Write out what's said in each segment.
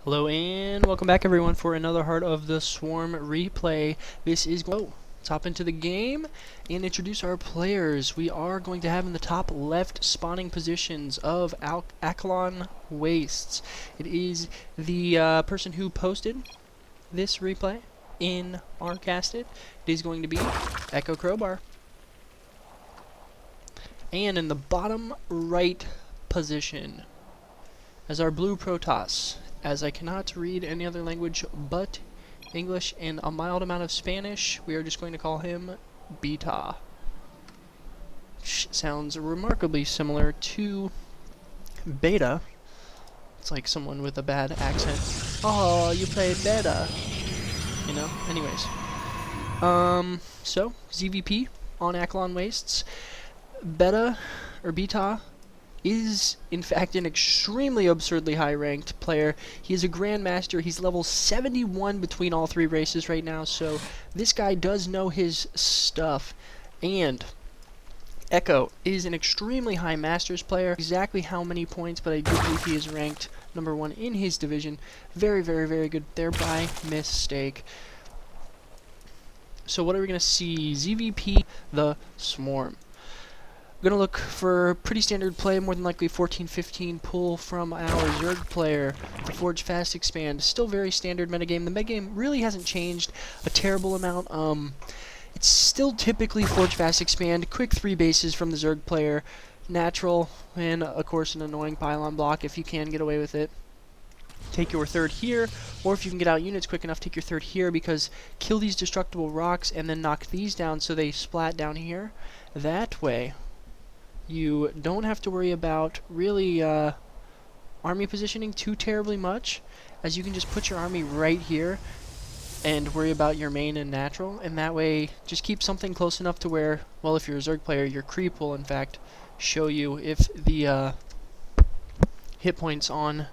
Hello and welcome back everyone for another Heart of the Swarm replay. This is let's hop into the game and introduce our players. We are going to have in the top left spawning positions of Akalon Wastes. It is the person who posted this replay in our casted. It is going to be Echo Crowbar. And in the bottom right position as our blue Protoss, as I cannot read any other language but English and a mild amount of Spanish, we are just going to call him Btaa. Which sounds remarkably similar to Beta. It's like someone with a bad accent. Oh, you play Beta. You know? Anyways. So, ZVP on Akalon Wastes. Beta, or Btaa, is in fact an extremely absurdly high ranked player. He is a grandmaster. He's level 71 between all three races right now, so this guy does know his stuff. And Echo is an extremely high masters player. Exactly how many points, but I do believe he is ranked #1 in his division. Very, very, very good there by mistake. So what are we going to see? ZVP the Swarm. We're going to look for pretty standard play, more than likely 14-15 pull from our Zerg player. The Forge Fast Expand, still very standard metagame. The metagame really hasn't changed a terrible amount. It's still typically Forge Fast Expand, quick 3 bases from the Zerg player, natural, and of course an annoying pylon block if you can get away with it. Take your third here, or if you can get out units quick enough, take your third here, because kill these destructible rocks and then knock these down so they splat down here. That way you don't have to worry about really army positioning too terribly much, as you can just put your army right here and worry about your main and natural, and that way just keep something close enough to where, well, if you're a Zerg player, your creep will in fact show you if the hit points on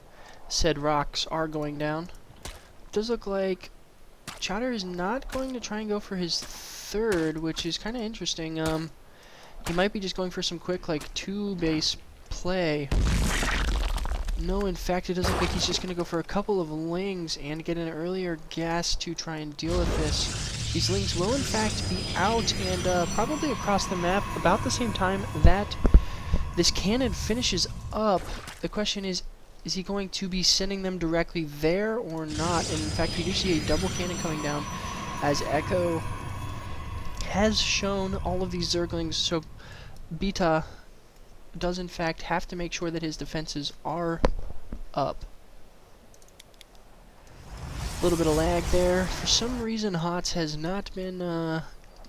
said rocks are going down. It does look like Chowder is not going to try and go for his third, which is kind of interesting. He might be just going for some quick, like, 2-base play. No, in fact, it doesn't look like he's just going to go for a couple of lings and get an earlier gas to try and deal with this. These lings will, in fact, be out and probably across the map about the same time that this cannon finishes up. The question is he going to be sending them directly there or not? And, in fact, we do see a double cannon coming down as Echo has shown all of these Zerglings, so Btaa does in fact have to make sure that his defenses are up. A little bit of lag there. For some reason HOTS has not been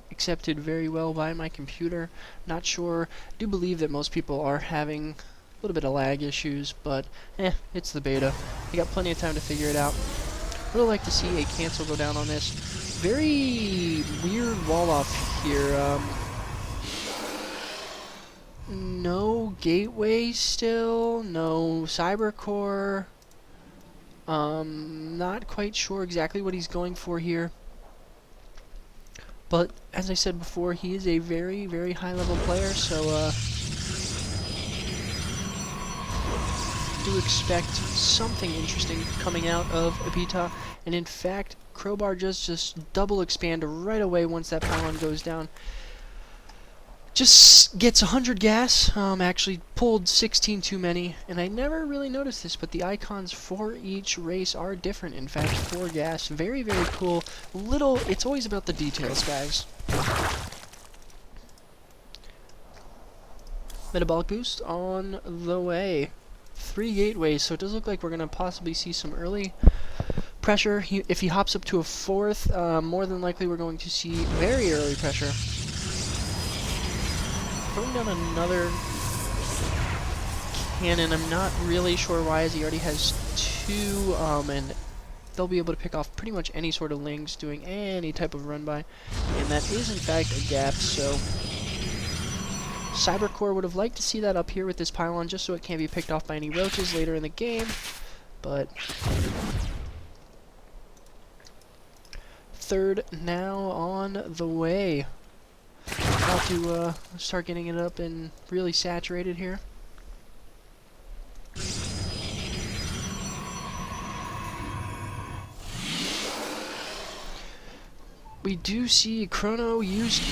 accepted very well by my computer. Not sure. I do believe that most people are having a little bit of lag issues, but it's the beta. You got plenty of time to figure it out. Really like to see a cancel go down on this. Very weird wall off here. No gateway still, no cyber core. Not quite sure exactly what he's going for here. But as I said before, he is a very, very high level player, so do expect something interesting coming out of Btaa. And in fact, Crowbar just double expand right away once that pylon goes down. Just gets 100 gas, actually pulled 16 too many, and I never really noticed this, but the icons for each race are different, in fact, for gas. Very, very cool. It's always about the details, guys. Metabolic boost on the way. 3 gateways, so it does look like we're going to possibly see some early pressure. If he hops up to a 4th, more than likely we're going to see very early pressure. Throwing down another cannon. I'm not really sure why, as he already has 2, and they'll be able to pick off pretty much any sort of lings doing any type of run by, and that is in fact a gap. So Cybercore would have liked to see that up here with this pylon, just so it can't be picked off by any roaches later in the game, but third now on the way. About to start getting it up and really saturated here. We do see Chrono used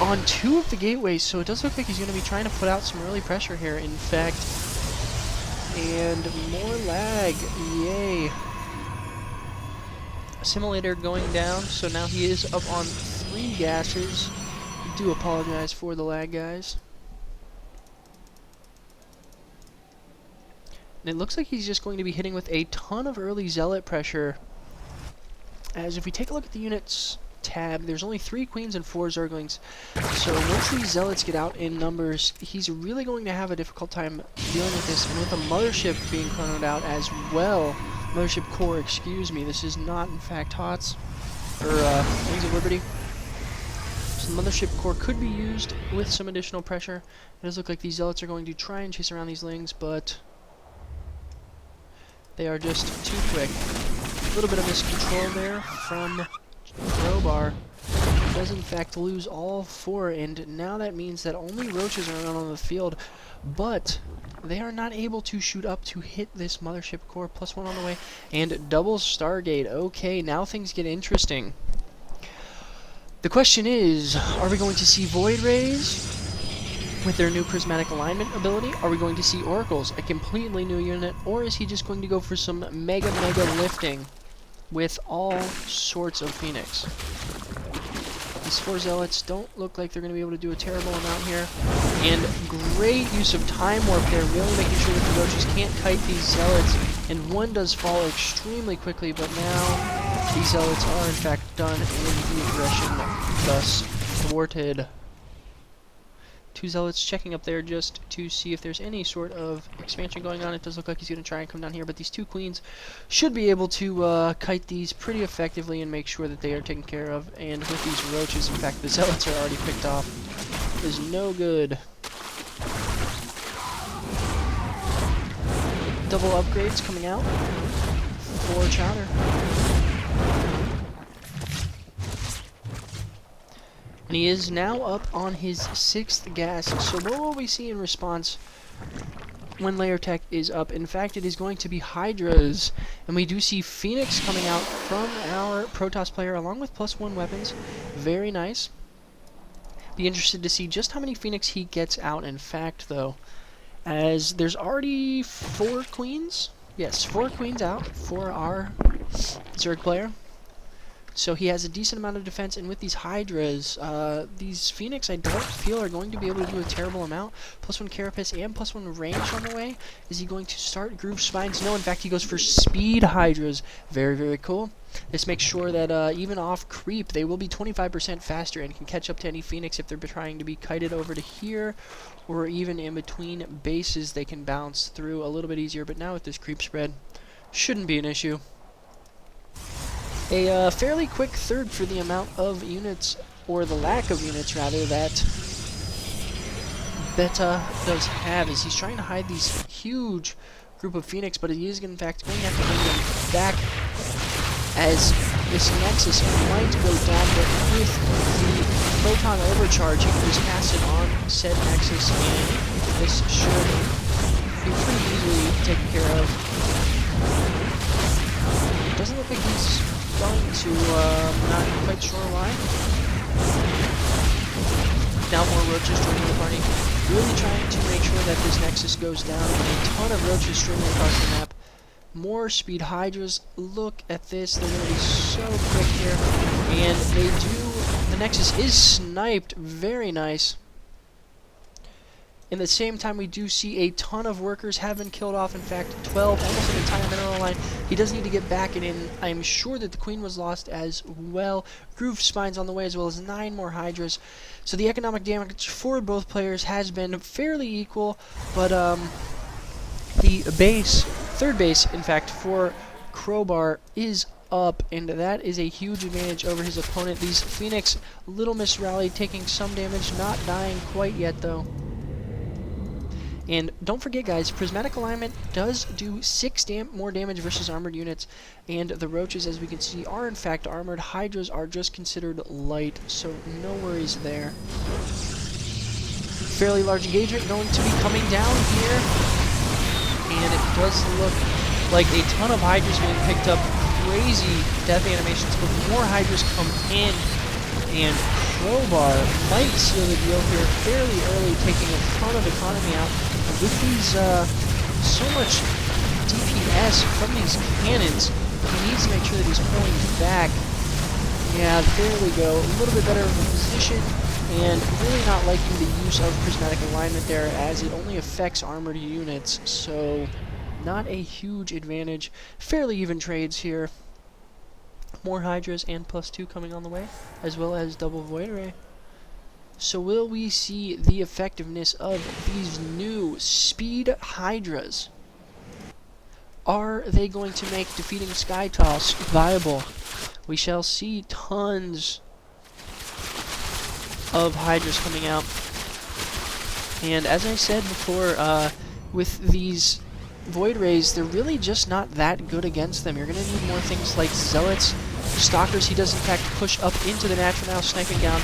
on 2 of the gateways, so it does look like he's going to be trying to put out some early pressure here, in fact. And more lag, yay. Simulator going down, so now he is up on 3 gases. I do apologize for the lag, guys. And it looks like he's just going to be hitting with a ton of early Zealot pressure. As if we take a look at the units tab, there's only 3 queens and 4 zerglings. So once these zealots get out in numbers, he's really going to have a difficult time dealing with this. And with a mothership being chronoed out as well, mothership core, excuse me, this is not in fact HOTS, or Wings of Liberty. So the mothership core could be used with some additional pressure. It does look like these zealots are going to try and chase around these lings, but they are just too quick. A little bit of miscontrol there from Crowbar. Does in fact lose all 4, and now that means that only roaches are around on the field, but they are not able to shoot up to hit this mothership core. +1 on the way, and double Stargate. Okay, now things get interesting. The question is, are we going to see Void Rays with their new prismatic alignment ability? Are we going to see Oracles, a completely new unit, or is he just going to go for some mega lifting with all sorts of Phoenix? These 4 zealots don't look like they're going to be able to do a terrible amount here. And great use of time warp there, really making sure that the roaches can't kite these zealots. And one does fall extremely quickly, but now these zealots are in fact done and the aggression thus thwarted. 2 zealots checking up there just to see if there's any sort of expansion going on. It does look like he's going to try and come down here, but these 2 queens should be able to kite these pretty effectively and make sure that they are taken care of. And with these roaches, in fact, the zealots are already picked off. Is no good. Double upgrades coming out for Chowder. And he is now up on his 6th gas. So what will we see in response when Layer Tech is up? In fact, it is going to be Hydras. And we do see Phoenix coming out from our Protoss player along with +1 weapons. Very nice. Be interested to see just how many Phoenix he gets out. In fact, though, as there's already 4 queens. Yes, 4 queens out for our Zerg player. So he has a decent amount of defense, and with these Hydras, these Phoenix I don't feel are going to be able to do a terrible amount. +1 Carapace and +1 range on the way. Is he going to start Groove Spines? No, in fact he goes for Speed Hydras. Very cool. This makes sure that even off creep, they will be 25% faster and can catch up to any Phoenix if they're trying to be kited over to here, or even in between bases they can bounce through a little bit easier. But now with this creep spread, shouldn't be an issue. A fairly quick third for the amount of units, or the lack of units rather, that Btaa does have, as he's trying to hide these huge group of Phoenix, but he is in fact going to have to bring them back, as this Nexus might go down. But with the Photon overcharging, there's acid on said Nexus, and this should be pretty easily taken care of. Doesn't look like he's going to, not quite sure why. Now more roaches joining the party. Really trying to make sure that this Nexus goes down. And a ton of roaches streaming across the map. More Speed Hydras. Look at this. They're going to be so quick here. And they do... The Nexus is sniped. Very nice. In the same time, we do see a ton of workers have been killed off. In fact, 12, almost an entire mineral line. He does need to get back, and I am sure that the Queen was lost as well. Groove Spines on the way, as well as 9 more Hydras. So the economic damage for both players has been fairly equal, but the base, third base, in fact, for Crowbar is up, and that is a huge advantage over his opponent. These Phoenix, little misrally, taking some damage, not dying quite yet, though. And don't forget, guys, Prismatic Alignment does do 6 more damage versus armored units, and the roaches, as we can see, are in fact armored. Hydras are just considered light, so no worries there. Fairly large engagement going to be coming down here, and it does look like a ton of Hydras being picked up. Crazy death animations, but more Hydras come in. And Crowbar might seal the deal here fairly early, taking a ton of economy out. And with these, so much DPS from these cannons, he needs to make sure that he's pulling back. Yeah, there we go. A little bit better of a position, and really not liking the use of prismatic alignment there, as it only affects armored units, so not a huge advantage. Fairly even trades here. More Hydras and +2 coming on the way, as well as double Void Ray. So will we see the effectiveness of these new speed Hydras? Are they going to make defeating Skytoss viable? We shall see tons of Hydras coming out. And as I said before, with these Void Rays, they're really just not that good against them. You're going to need more things like Zealots, Stalkers. He does in fact push up into the natural now, sniping down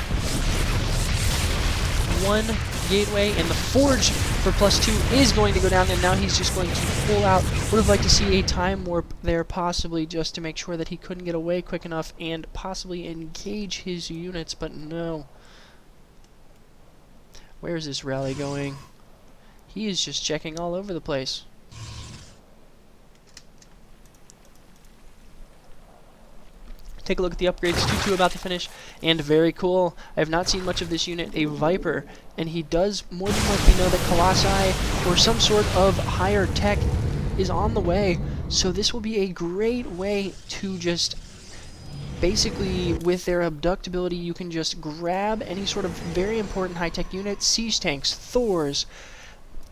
one gateway, and the Forge for +2 is going to go down, and now he's just going to pull out. Would have liked to see a time warp there, possibly, just to make sure that he couldn't get away quick enough and possibly engage his units, but no. Where's this rally going? He is just checking all over the place. Take a look at the upgrades. 2-2 about to finish, and very cool. I have not seen much of this unit, a Viper, and he does more than likely know that Colossi or some sort of higher tech is on the way. So this will be a great way to just basically, with their abductability, you can just grab any sort of very important high-tech unit, siege tanks, Thors,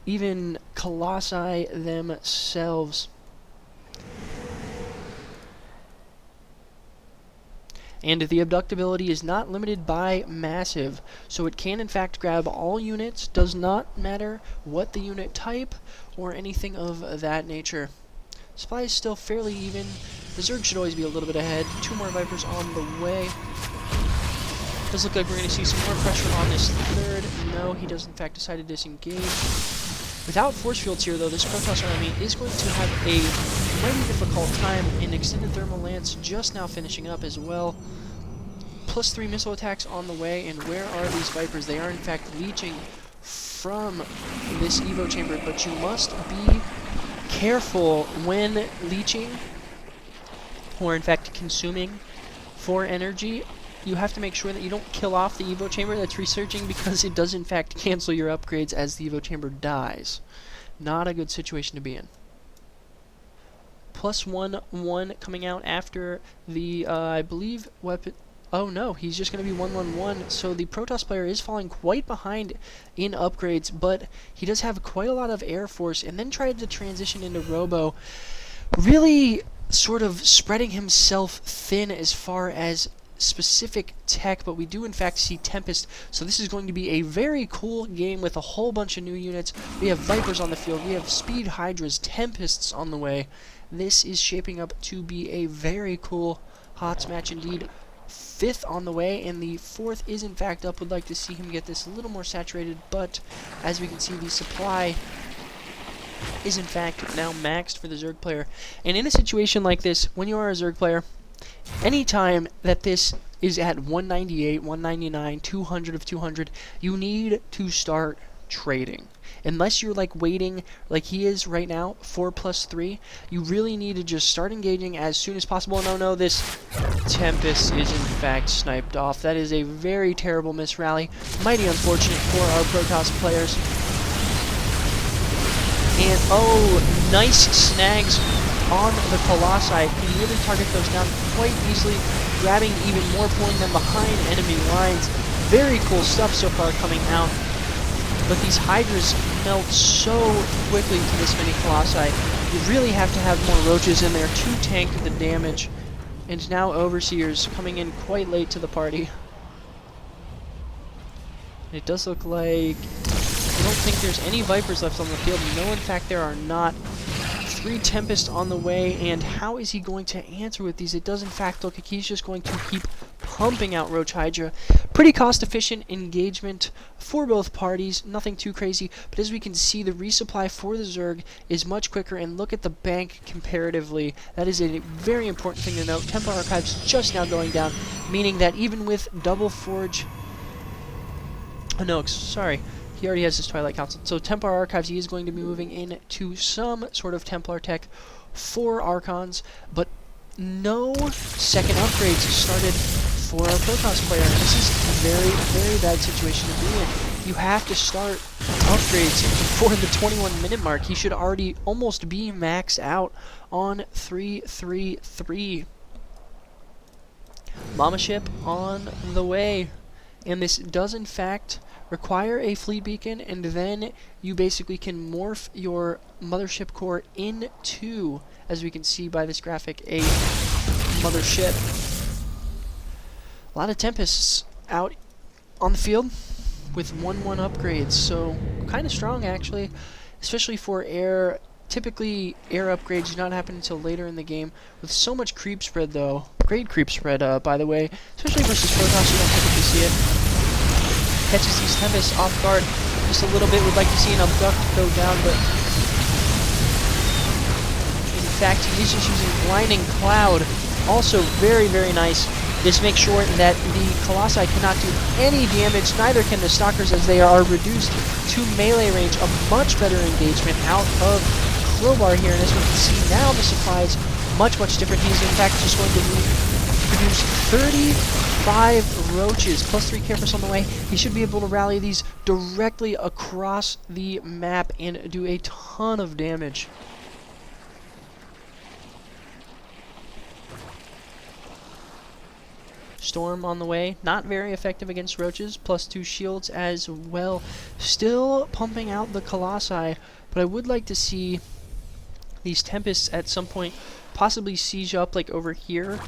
even Colossi themselves. And the abductability is not limited by massive, so it can in fact grab all units, does not matter what the unit type or anything of that nature. Supply is still fairly even. The Zerg should always be a little bit ahead. 2 more Vipers on the way. Does look like we're going to see some more pressure on this third. No, he does in fact decide to disengage. Without force fields here, though, this Protoss army is going to have a mighty difficult time, and Extended Thermal Lance just now finishing up as well. +3 missile attacks on the way, and where are these Vipers? They are in fact leeching from this Evo chamber, but you must be careful when leeching, or in fact consuming for energy. You have to make sure that you don't kill off the Evo chamber that's researching, because it does in fact cancel your upgrades as the Evo chamber dies. Not a good situation to be in. +1/1 coming out after the, I believe, weapon. Oh no, he's just going to be 1/1/1, so the Protoss player is falling quite behind in upgrades, but he does have quite a lot of Air Force, and then tried to transition into Robo, really sort of spreading himself thin as far as specific tech, but we do in fact see Tempest, so this is going to be a very cool game with a whole bunch of new units. We have Vipers on the field, we have Speed Hydras, Tempests on the way. This is shaping up to be a very cool HOTS match indeed. 5th on the way, and the 4th is in fact up. Would like to see him get this a little more saturated, but as we can see, the supply is in fact now maxed for the Zerg player. And in a situation like this, when you are a Zerg player, anytime that this is at 198, 199, 200 of 200, you need to start trading. Unless you're like waiting like he is right now, 4+3, you really need to just start engaging as soon as possible. No, no, this Tempest is in fact sniped off. That is a very terrible miss rally. Mighty unfortunate for our Protoss players. And oh, nice snags on the Colossi. Can really target those down quite easily, grabbing even more, pulling them behind enemy lines. Very cool stuff so far coming out. But these Hydras melt so quickly to this many Colossi. You really have to have more Roaches in there to tank the damage. And now Overseers coming in quite late to the party. It does look like I don't think there's any Vipers left on the field. No, in fact, there are not. 3 Tempests on the way, and how is he going to answer with these? It does in fact look like he's just going to keep pumping out Roach Hydra. Pretty cost-efficient engagement for both parties, nothing too crazy, but as we can see, the resupply for the Zerg is much quicker, and look at the bank comparatively. That is a very important thing to note. Templar Archives just now going down, meaning that even with double Forge... Oh no, sorry. He already has his Twilight Council. So Templar Archives, he is going to be moving into some sort of Templar tech for Archons, but no second upgrades started for our Protoss player. This is a very, very bad situation to be in. You have to start upgrades before the 21-minute mark. He should already almost be maxed out on 333. Mama ship on the way. And this does in fact require a fleet beacon, and then you basically can morph your mothership core into, as we can see by this graphic, a mothership. A lot of Tempests out on the field with 1-1 upgrades, so kind of strong actually, especially for air. Typically, air upgrades do not happen until later in the game. With so much creep spread, though, great creep spread, by the way, especially versus Protoss, you don't typically see it. Catches these Tempests off guard just a little bit. Would like to see an abduct go down, but in fact, he's just using Blinding Cloud. Also very, very nice. This makes sure that the Colossi cannot do any damage, neither can the Stalkers, as they are reduced to melee range. A much better engagement out of Crowbar here, and as we can see now, the supply is much, much different. He's in fact just going to produce 35 roaches, plus 3 Campers on the way. He should be able to rally these directly across the map and do a ton of damage. Storm on the way, not very effective against roaches, plus 2 shields as well. Still pumping out the Colossi, but I would like to see these Tempests at some point possibly siege up, like over here,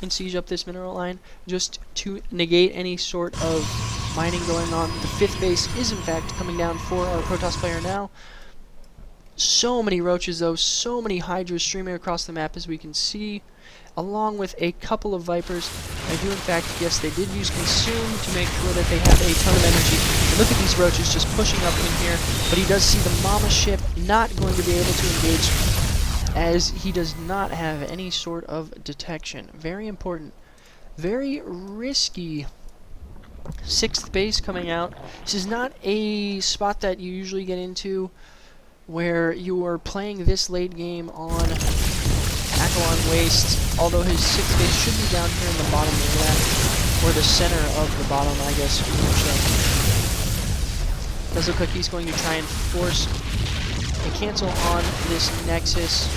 and siege up this mineral line, just to negate any sort of mining going on. The 5th base is in fact coming down for our Protoss player now. So many roaches though, so many Hydras streaming across the map, as we can see, along with a couple of Vipers. I do in fact, yes, they did use Consume to make sure that they have a ton of energy. And look at these roaches just pushing up in here, but he does see the Mama ship not going to be able to engage, as he does not have any sort of detection. Very important. Very risky. 6th base coming out. This is not a spot that you usually get into where you are playing this late game on Akalon Waste, although his 6th base should be down here in the bottom left, or the center of the bottom, I guess. Does look like he's going to try and force a cancel on this Nexus.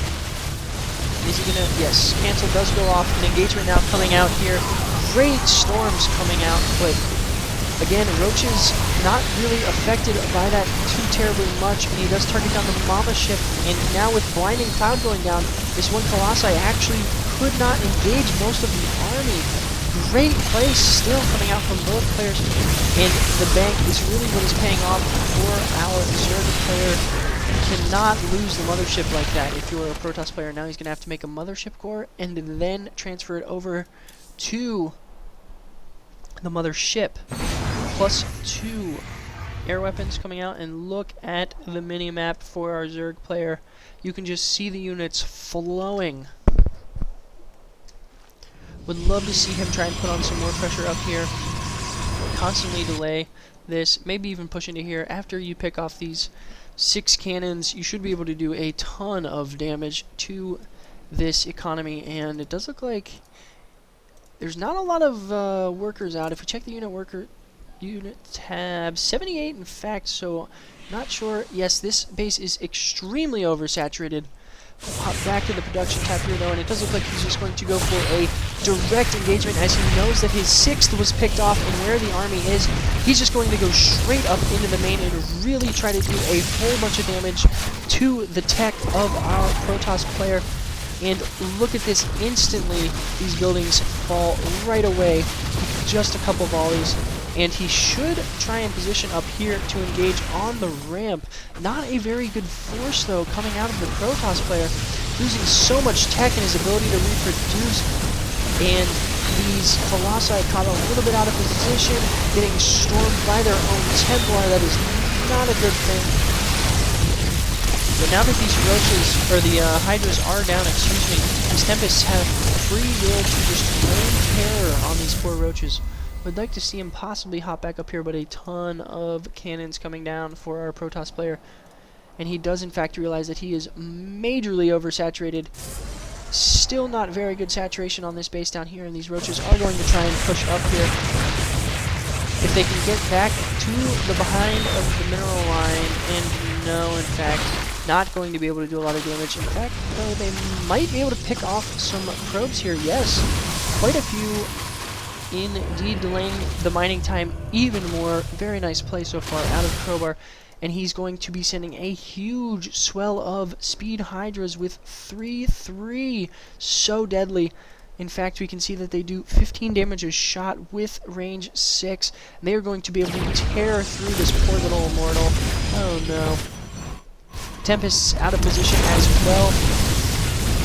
Is he gonna? Yes, cancel does go off. An engagement now coming out here. Great storms coming out, but again, Roach's not really affected by that too terribly much, and he does target down the Mama ship, and now with Blinding Cloud going down, this one Colossi actually could not engage most of the army. Great place still coming out from both players, and the bank is really what is paying off for our Zerg player. Cannot lose the mothership like that. If you're a Protoss player now, he's going to have to make a mothership core and then transfer it over to the mothership. Plus 2 air weapons coming out, and look at the mini-map for our Zerg player. You can just see the units flowing. Would love to see him try and put on some more pressure up here. Constantly delay this, maybe even push into here. After you pick off these 6 cannons, you should be able to do a ton of damage to this economy, and it does look like there's not a lot of workers out. If we check the unit tab, 78 in fact, so not sure. Yes, this base is extremely oversaturated. Hop back to the production tab here though, and it does look like he's just going to go for a direct engagement, as he knows that his 6th was picked off and where the army is. He's just going to go straight up into the main and really try to do a whole bunch of damage to the tech of our Protoss player. And look at this, instantly these buildings fall right away with just a couple volleys. and he should try and position up here to engage on the ramp. Not a very good force, though, coming out of the Protoss player, losing so much tech in his ability to reproduce, and these Colossi caught a little bit out of position, getting stormed by their own Templar. That is not a good thing. But now that these Roaches, or the Hydras are down, these Tempests have free will to just rain terror on these poor Roaches. Would like to see him possibly hop back up here, but a ton of cannons coming down for our Protoss player. And he does in fact realize that he is majorly oversaturated. Still not very good saturation on this base down here, and these Roaches are going to try and push up here. If they can get back to the behind of the mineral line, and no, in fact, not going to be able to do a lot of damage. In fact, no, they might be able to pick off some probes here. Yes, quite a few, indeed, delaying the mining time even more. Very nice play so far out of Crowbar. And he's going to be sending a huge swell of speed Hydras with 3-3. So deadly. In fact, we can see that they do 15 damage a shot with range 6. And they are going to be able to tear through this poor little immortal. Oh no. Tempests out of position as well.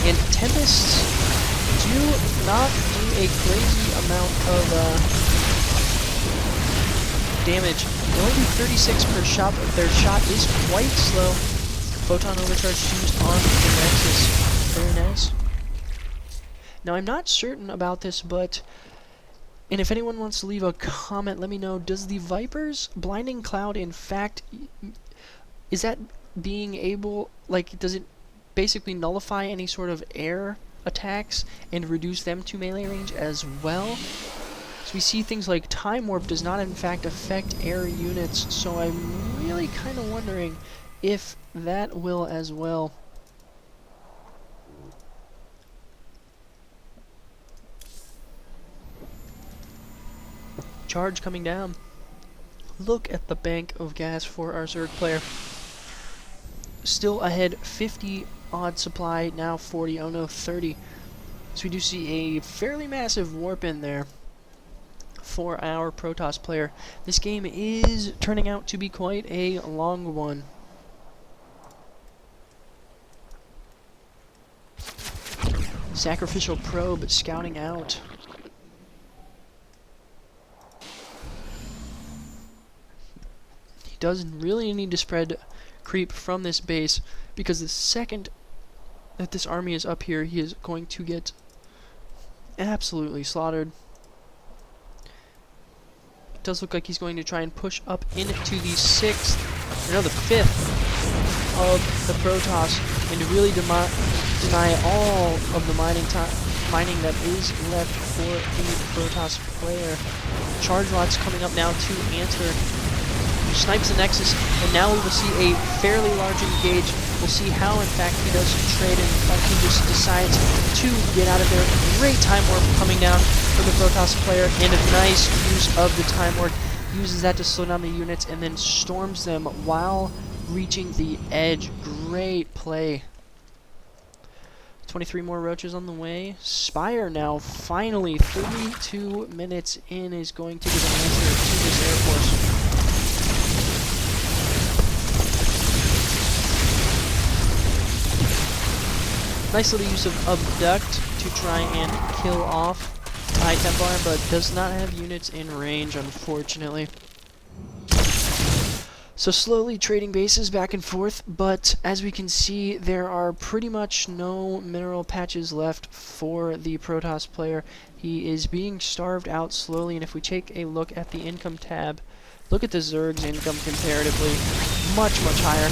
And Tempests do not do a crazy amount of damage. They only do 36 per shot, but their shot is quite slow. Photon overcharge used on the Nexus. Very nice. Now, I'm not certain about this, but... and if anyone wants to leave a comment, let me know. Does the Viper's Blinding Cloud, in fact... is that being able... like, does it basically nullify any sort of air attacks and reduce them to melee range as well? So we see things like Time Warp does not in fact affect air units, so I'm really kind of wondering if that will as well. Charge coming down. Look at the bank of gas for our Zerg player. Still ahead, 50 odd supply, now 40, oh no, 30. So we do see a fairly massive warp in there for our Protoss player. This game is turning out to be quite a long one. Sacrificial probe scouting out. He doesn't really need to spread creep from this base, because the second that this army is up here, he is going to get absolutely slaughtered. It does look like he's going to try and push up into the 5th of the Protoss, and to really deny all of the mining that is left for the Protoss player. Charge Rod's coming up now to answer. Snipes the Nexus, and now we will see a fairly large engage. We'll see how, in fact, he does trade, and in fact, he just decides to get out of there. Great Time Warp coming down for the Protoss player, and a nice use of the Time Warp. Uses that to slow down the units, and then storms them while reaching the edge. Great play. 23 more Roaches on the way. Spire now, finally, 32 minutes in, is going to give an answer to this Air Force. Nice little use of Abduct to try and kill off High Templar, but does not have units in range, unfortunately. So slowly trading bases back and forth, but as we can see, there are pretty much no mineral patches left for the Protoss player. He is being starved out slowly, and if we take a look at the income tab, look at the Zerg's income comparatively. Much, much higher.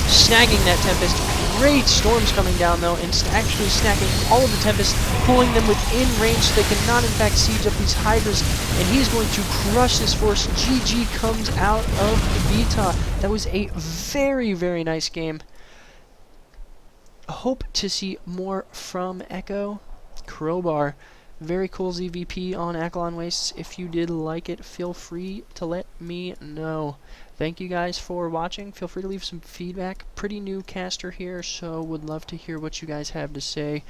Snagging that Tempest. Great storms coming down, though, and actually snacking all of the Tempests, pulling them within range so they cannot, in fact, siege up these Hydras, and he's going to crush this force. GG comes out of Btaa. That was a very, very nice game. Hope to see more from Echo. Crowbar. Very cool ZVP on Akalon Wastes. If you did like it, feel free to let me know. Thank you guys for watching. Feel free to leave some feedback. Pretty new caster here, so would love to hear what you guys have to say.